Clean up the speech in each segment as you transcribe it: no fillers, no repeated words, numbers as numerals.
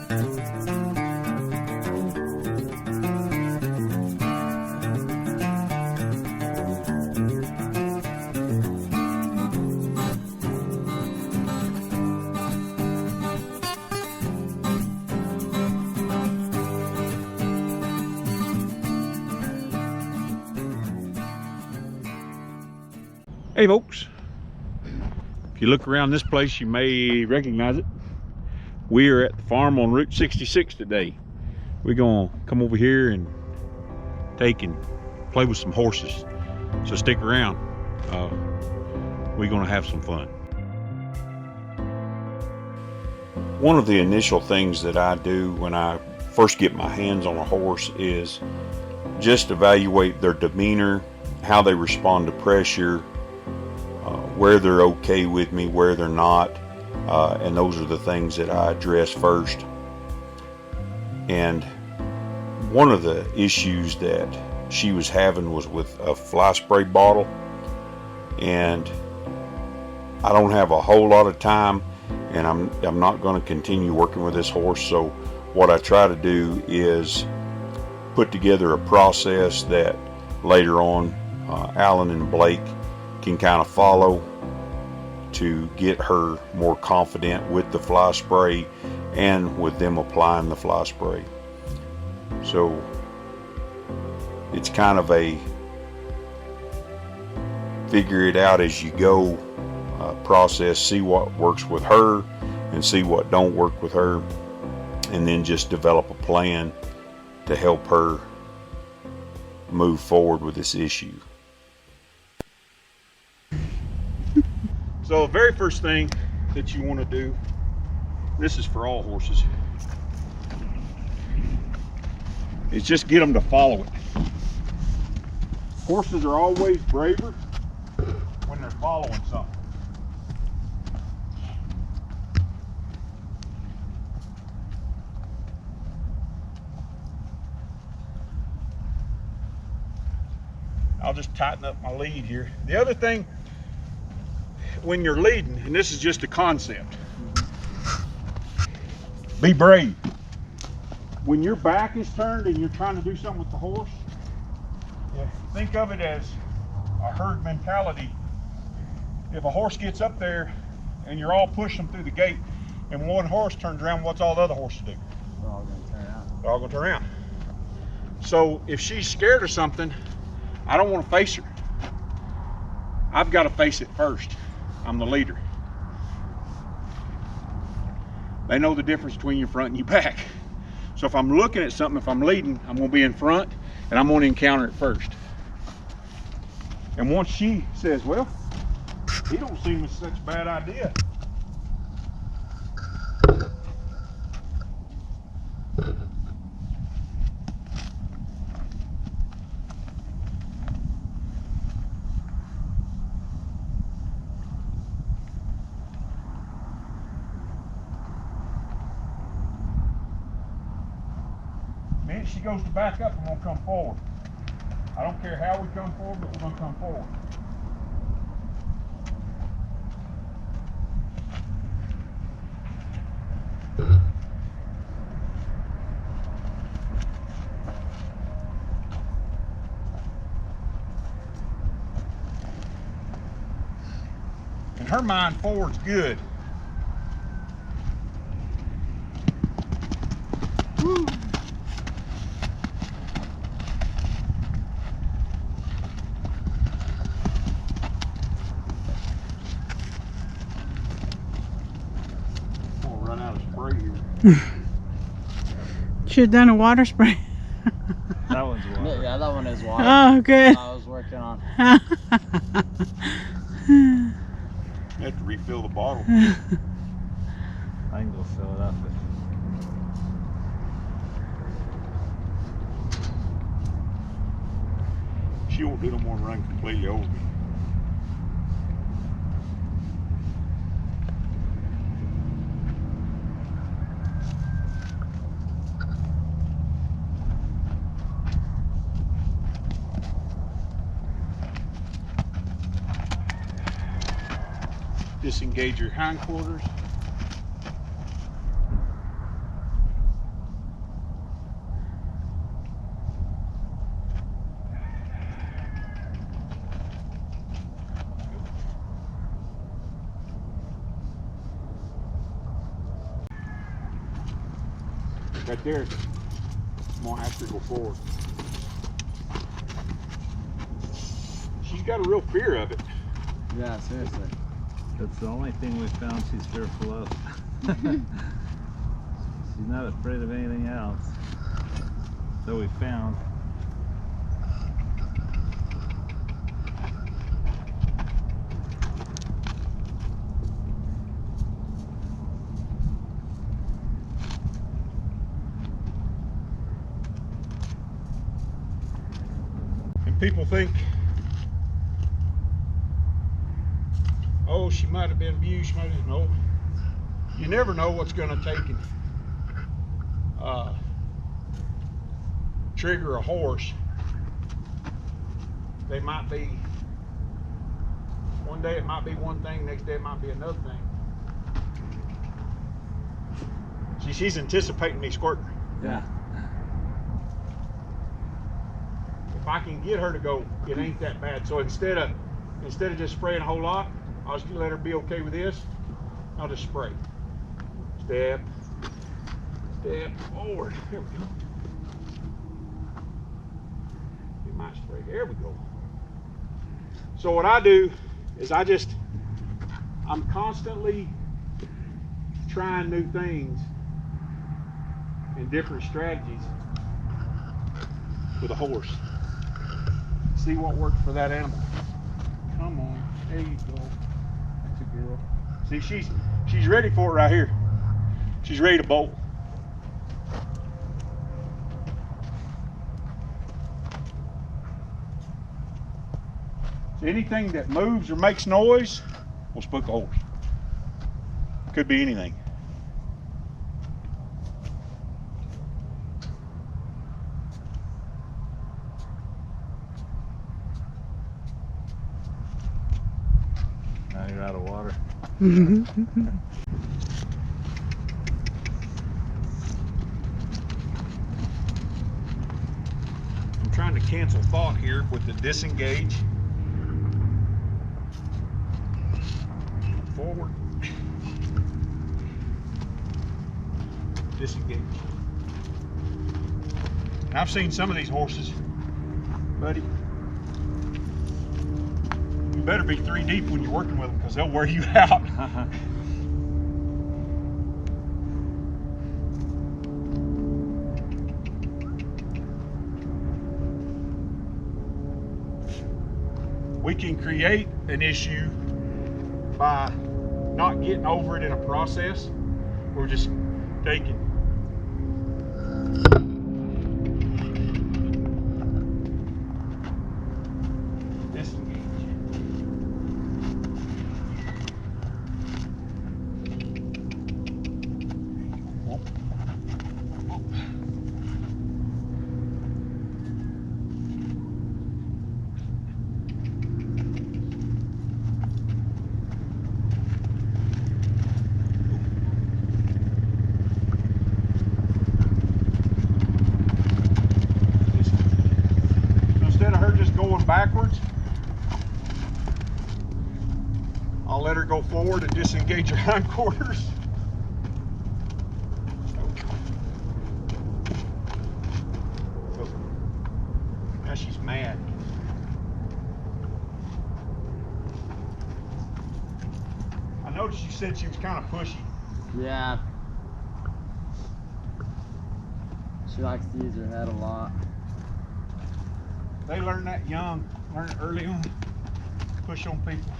Hey folks, if you look around this place you may recognize it. We are at the farm on Route 66 today. We're gonna come over here and take and play with some horses, so stick around. We're gonna have some fun. One of the initial things that I do when I first get my hands on a horse is just evaluate their demeanor, how they respond to pressure, where they're okay with me, where they're not, and those are the things that I address first. And one of the issues that she was having was with a fly spray bottle, and I don't have a whole lot of time, and I'm not going to continue working with this horse. So what I try to do is put together a process that later on Alan and Blake can kind of follow to get her more confident with the fly spray and with them applying the fly spray. So it's kind of a figure it out as you go process, see what works with her and see what don't work with her, and then just develop a plan to help her move forward with this issue. So the very first thing that you want to do, this is for all horses, is just get them to follow it. Horses are always braver when they're following something. I'll just tighten up my lead here. The other thing, when you're leading, and this is just a concept, be brave. When your back is turned and you're trying to do something with the horse, think of it as a herd mentality. If a horse gets up there and you're all pushing them through the gate, and one horse turns around, what's all the other horses do? They're all going to turn around. They're all going to turn around. So if she's scared of something, I don't want to face her. I've got to face it first. I'm the leader. They know the difference between your front and your back. So if I'm looking at something, if I'm leading, I'm going to be in front and I'm going to encounter it first. And once she says, well, he don't seem as such a bad idea, she goes to back up, I'm going to come forward. I don't care how we come forward, but we're going to come forward. In her mind, forward's good. Woo. Run out of spray here. Should have done a water spray. That one's water. Yeah, that one is water. Oh, good. I was working on. You have to refill the bottle. I can go fill it up. She won't do no more than run completely over me. Disengage your hindquarters. Right there. I'm gonna ask her to go forward. She's got a real fear of it. Yeah, seriously. That's the only thing we found she's fearful of. She's not afraid of anything else that we found. And people think, oh, she might have been abused, she might have, no. You never know what's going to take and trigger a horse. They might be, one day it might be one thing, next day it might be another thing. She's anticipating me squirting. Yeah. If I can get her to go, it ain't that bad. So instead of just spraying a whole lot, I'll just let her be okay with this. I'll just spray. Step forward. There we go. It might spray. There we go. So what I do is I'm constantly trying new things and different strategies with a horse. See what works for that animal. Come on, there you go. That's a girl. See, she's ready for it right here. She's ready to bolt. So anything that moves or makes noise will spook a horse. Could be anything. Now you're out of water. I'm trying to cancel thought here with the disengage. Forward. Disengage. And I've seen some of these horses, buddy. You better be 3 deep when you're working with them because they'll wear you out. We can create an issue by not getting over it in a process. We're just taking. Disengage. Backwards, I'll let her go forward and disengage her hindquarters. Now she's mad. I noticed you said she was kind of pushy. Yeah. She likes to use her head a lot. They learn that young, learn it early on. Push on people.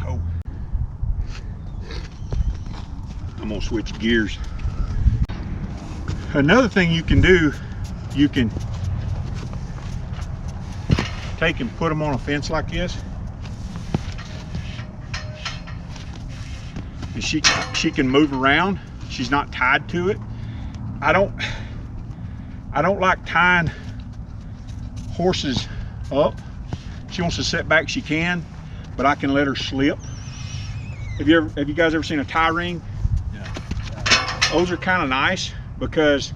Oh. I'm gonna switch gears. Another thing you can do, you can take and put them on a fence like this. And she can move around. She's not tied to it. I don't like tying horses up. She wants to sit back, she can, but I can let her slip. Have you guys ever seen a tie ring? Yeah. Those are kind of nice because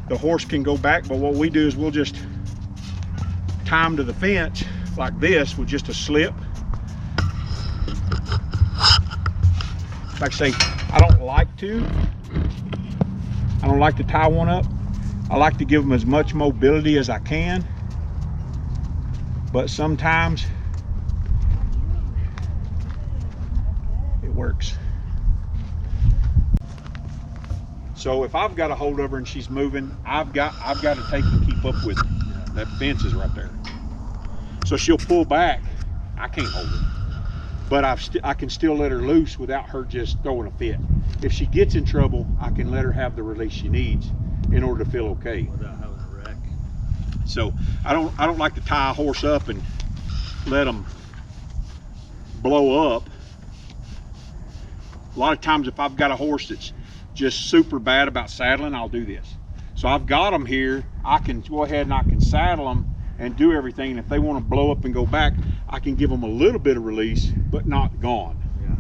the horse can go back, but what we do is we'll just tie them to the fence like this with just a slip. like I say, I don't like to tie one up. I like to give them as much mobility as I can, but sometimes it works. So if I've got a hold of her and she's moving, I've got to take and keep up with her. That fence is right there. So she'll pull back. I can't hold her, but I can still let her loose without her just throwing a fit. If she gets in trouble, I can let her have the release she needs in order to feel okay. Without having a wreck. So I don't like to tie a horse up and let them blow up. A lot of times if I've got a horse that's just super bad about saddling, I'll do this. So I've got them here, I can go ahead and I can saddle them and do everything. And if they want to blow up and go back, I can give them a little bit of release, but not gone. Yeah.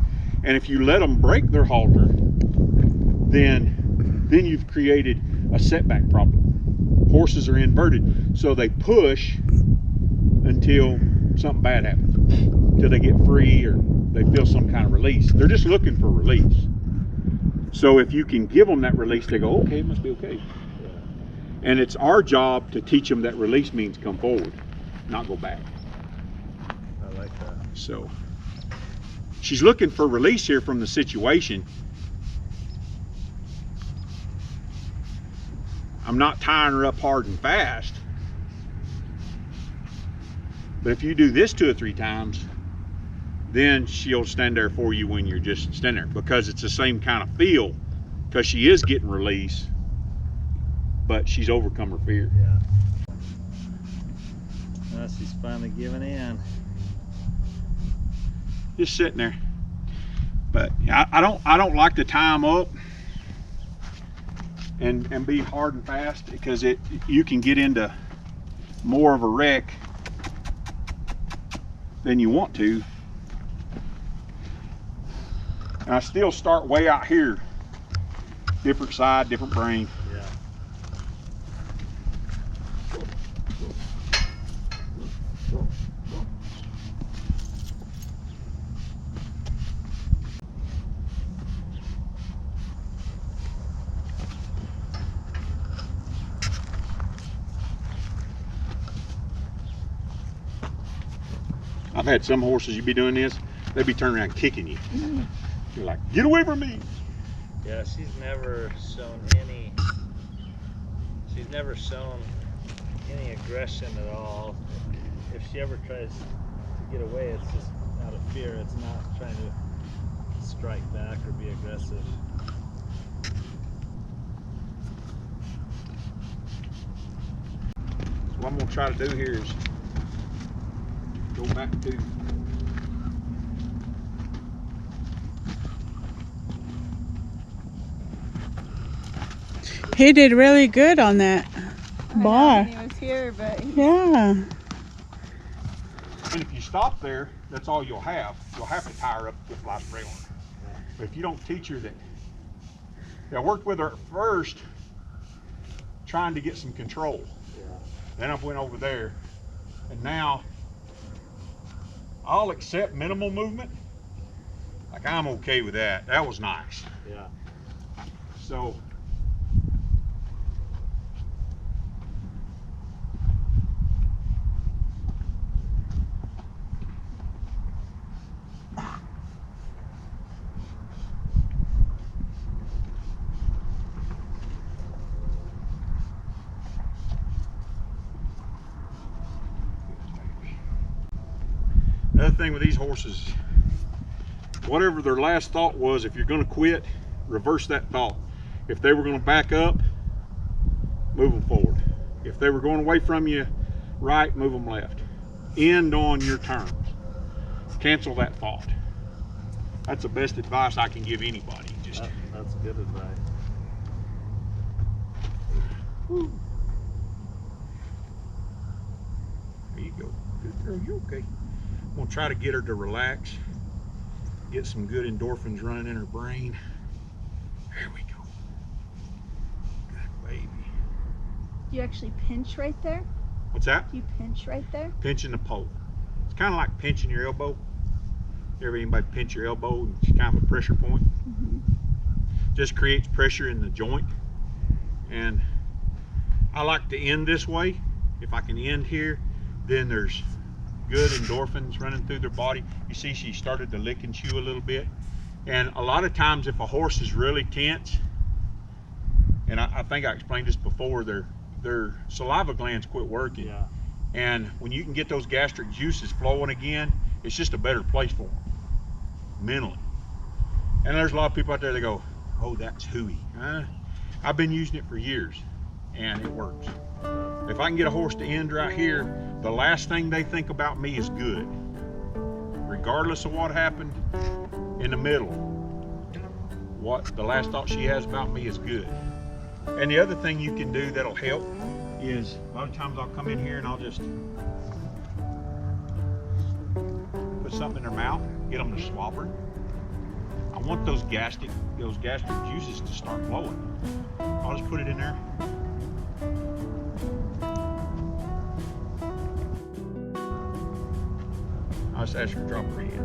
And if you let them break their halter, then you've created a setback problem. Horses are inverted, so they push until something bad happens, until they get free or they feel some kind of release. They're just looking for release. So if you can give them that release, they go, okay, it must be okay. Yeah. And it's our job to teach them that release means come forward, not go back. I like that. So she's looking for release here from the situation. I'm not tying her up hard and fast. But if you do this 2 or 3 times, then she'll stand there for you when you're just standing there, because it's the same kind of feel, because she is getting release, but she's overcome her fear. Yeah. Well, she's finally giving in. Just sitting there. But I don't like to tie them up and be hard and fast, because you can get into more of a wreck than you want to. And I still start way out here, different side, different brain. Yeah. I've had some horses, you be doing this, they be turning around kicking you. You're like, get away from me. Yeah, she's never shown any aggression at all. If she ever tries to get away, it's just out of fear. It's not trying to strike back or be aggressive. So what I'm gonna try to do here is go back to He did really good on that bar. He was here, but Yeah. And if you stop there, that's all you'll have. You'll have to tie her up with live spray on her. But if you don't teach her that, I worked with her at first trying to get some control. Yeah. Then I went over there, and now I'll accept minimal movement. Like, I'm okay with that. That was nice. Yeah. So another thing with these horses, whatever their last thought was, if you're going to quit, reverse that thought. If they were going to back up, move them forward. If they were going away from you right, move them left. End on your terms. Cancel that thought. That's the best advice I can give anybody. Just That's good advice. whew. There you go. Good girl, you okay? I'm gonna try to get her to relax, get some good endorphins running in her brain. There we go. Good baby. you actually pinch right there? What's that? You pinch right there? Pinching the pole. It's kind of like pinching your elbow. You ever anybody pinch your elbow and it's kind of a pressure point? Just creates pressure in the joint. And I like to end this way. If I can end here, then there's good endorphins running through their body. You see she started to lick and chew a little bit. And a lot of times if a horse is really tense, and I think I explained this before, their saliva glands quit working. Yeah. And when you can get those gastric juices flowing again, it's just a better place for them, mentally. And there's a lot of people out there that go, oh, that's hooey. I've been using it for years, and it works. If I can get a horse to end right here, the last thing they think about me is good. Regardless of what happened in the middle, what the last thought she has about me is good. And the other thing you can do that'll help is, a lot of times I'll come in here and I'll just put something in their mouth, get them to swallow. I want those gastric juices to start flowing. I'll just put it in there. I'll just ask her to drop her head.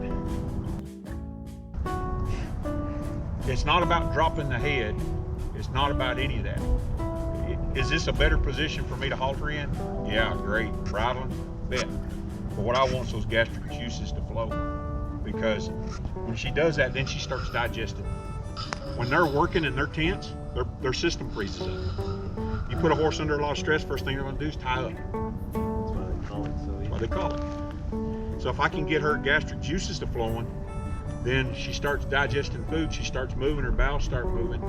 It's not about dropping the head. It's not about any of that. Is this a better position for me to halter in? Yeah, great. Bridling, bet. But what I want is those gastric juices to flow. Because when she does that, then she starts digesting. When they're working and they're tense, their system freezes up. You put a horse under a lot of stress, first thing they're going to do is tie up. That's why they call it so easy. That's why they call it. So if I can get her gastric juices to flowing, then she starts digesting food, she starts moving, her bowels start moving,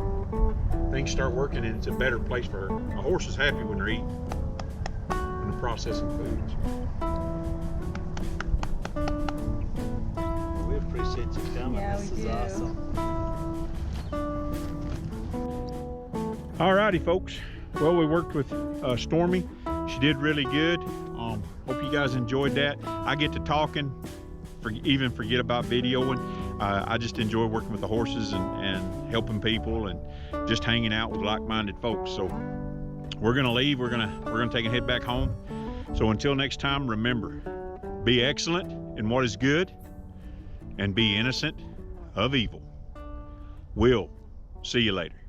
things start working, and it's a better place for her. A horse is happy when they're eating, when they're processing foods. We appreciate you coming. Yeah, this we is do. awesome. Alrighty, folks. Well, we worked with Stormy. She did really good. Hope you guys enjoyed that. I get to talking, even forget about videoing. I just enjoy working with the horses and helping people and just hanging out with like-minded folks. So we're gonna leave. We're gonna take and head back home. So until next time, remember, be excellent in what is good and be innocent of evil. We'll see you later.